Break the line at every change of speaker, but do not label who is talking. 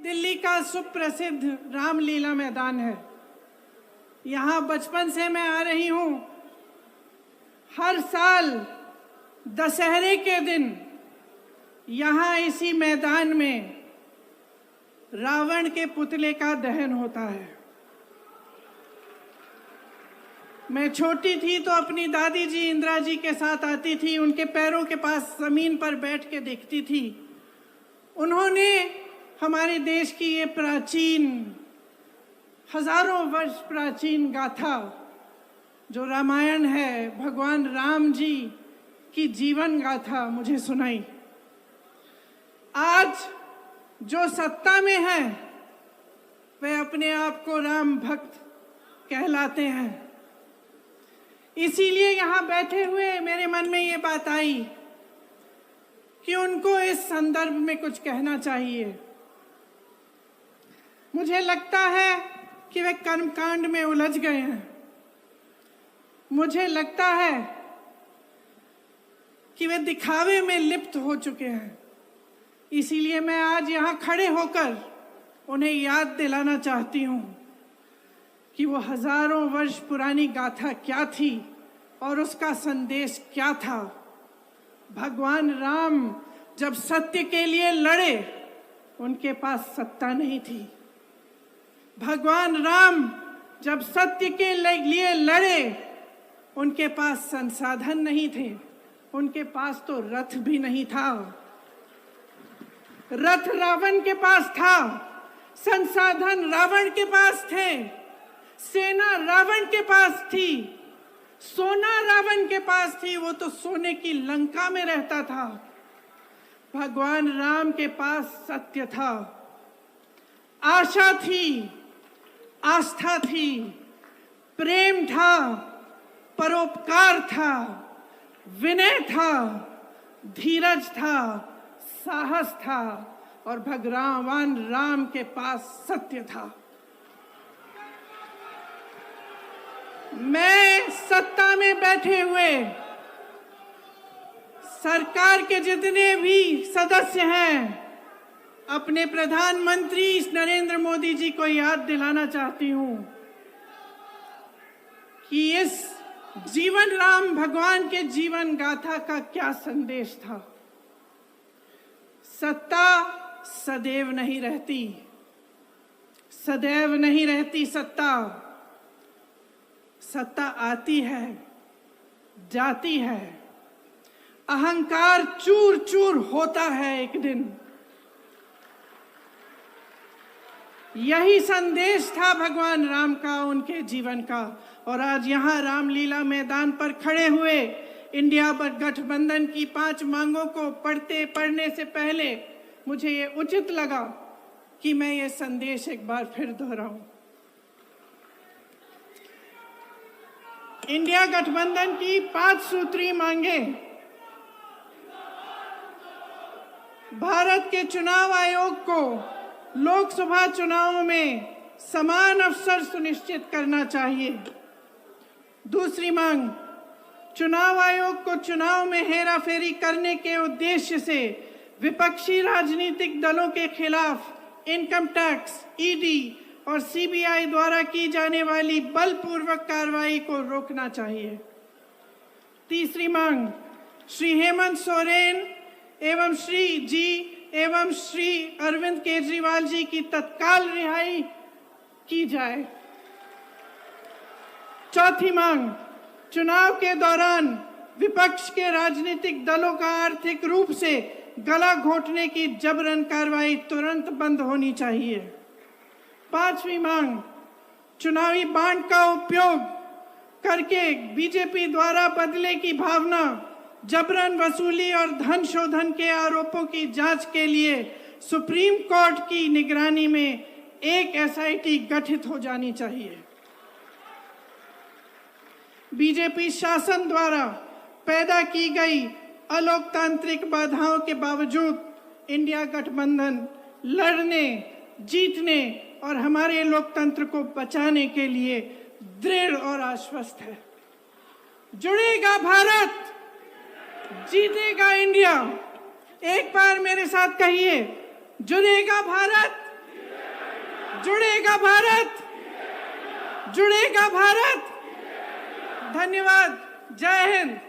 दिल्ली का सुप्रसिद्ध रामलीला मैदान है। यहाँ बचपन से मैं आ रही हूँ। हर साल दशहरे के दिन यहाँ इसी मैदान में रावण के पुतले का दहन होता है। मैं छोटी थी तो अपनी दादी जी इंदिरा जी के साथ आती थी, उनके पैरों के पास जमीन पर बैठ के देखती थी। उन्होंने हमारे देश की ये प्राचीन, हजारों वर्ष प्राचीन गाथा जो रामायण है, भगवान राम जी की जीवन गाथा मुझे सुनाई। आज जो सत्ता में है वे अपने आप को राम भक्त कहलाते हैं। इसीलिए यहाँ बैठे हुए मेरे मन में ये बात आई कि उनको इस संदर्भ में कुछ कहना चाहिए। मुझे लगता है कि वे कर्मकांड में उलझ गए हैं। मुझे लगता है कि वे दिखावे में लिप्त हो चुके हैं। इसीलिए मैं आज यहाँ खड़े होकर उन्हें याद दिलाना चाहती हूँ कि वो हजारों वर्ष पुरानी गाथा क्या थी और उसका संदेश क्या था। भगवान राम जब सत्य के लिए लड़े, उनके पास सत्ता नहीं थी। भगवान राम जब सत्य के लिए लड़े, उनके पास संसाधन नहीं थे। उनके पास तो रथ भी नहीं था। रथ रावण के पास था, संसाधन रावण के पास थे, सेना रावण के पास थी, सोना रावण के पास थी। वो तो सोने की लंका में रहता था। भगवान राम के पास सत्य था, आशा थी, आस्था थी, प्रेम था, परोपकार था, विनय था, धीरज था, साहस था और भगवान राम के पास सत्य था। मैं सत्ता में बैठे हुए सरकार के जितने भी सदस्य हैं, अपने प्रधानमंत्री नरेंद्र मोदी जी को याद दिलाना चाहती हूं कि इस जीवन राम भगवान के जीवन गाथा का क्या संदेश था। सत्ता सदैव नहीं रहती, सदैव नहीं रहती सत्ता। सत्ता आती है, जाती है, अहंकार चूर चूर होता है एक दिन। यही संदेश था भगवान राम का, उनके जीवन का। और आज यहाँ रामलीला मैदान पर खड़े हुए इंडिया गठबंधन की 5 मांगों को पढ़ने से पहले मुझे ये उचित लगा कि मैं ये संदेश एक बार फिर दोहराऊं। इंडिया गठबंधन की 5 सूत्री मांगे भारत के चुनाव आयोग को लोकसभा चुनावों में समान अवसर सुनिश्चित करना चाहिए। दूसरी मांग, चुनाव आयोग को चुनाव में हेराफेरी करने के उद्देश्य से विपक्षी राजनीतिक दलों के खिलाफ इनकम टैक्स, ईडी और सीबीआई द्वारा की जाने वाली बलपूर्वक कार्रवाई को रोकना चाहिए। तीसरी मांग, श्री हेमंत सोरेन एवं श्री अरविंद केजरीवाल जी की तत्काल रिहाई की जाए। चौथी मांग, चुनाव के दौरान विपक्ष के राजनीतिक दलों का आर्थिक रूप से गला घोंटने की जबरन कार्रवाई तुरंत बंद होनी चाहिए। पांचवी मांग, चुनावी बांड का उपयोग करके बीजेपी द्वारा बदले की भावना, जबरन वसूली और धन शोधन के आरोपों की जांच के लिए सुप्रीम कोर्ट की निगरानी में एक एसआईटी गठित हो जानी चाहिए। बीजेपी शासन द्वारा पैदा की गई अलोकतांत्रिक बाधाओं के बावजूद इंडिया गठबंधन लड़ने, जीतने और हमारे लोकतंत्र को बचाने के लिए दृढ़ और आश्वस्त है। जुड़ेगा भारत, जीतेगा इंडिया। एक बार मेरे साथ कहिए, जुड़ेगा भारत, जुड़ेगा भारत, जुड़ेगा भारत। धन्यवाद। जय हिंद।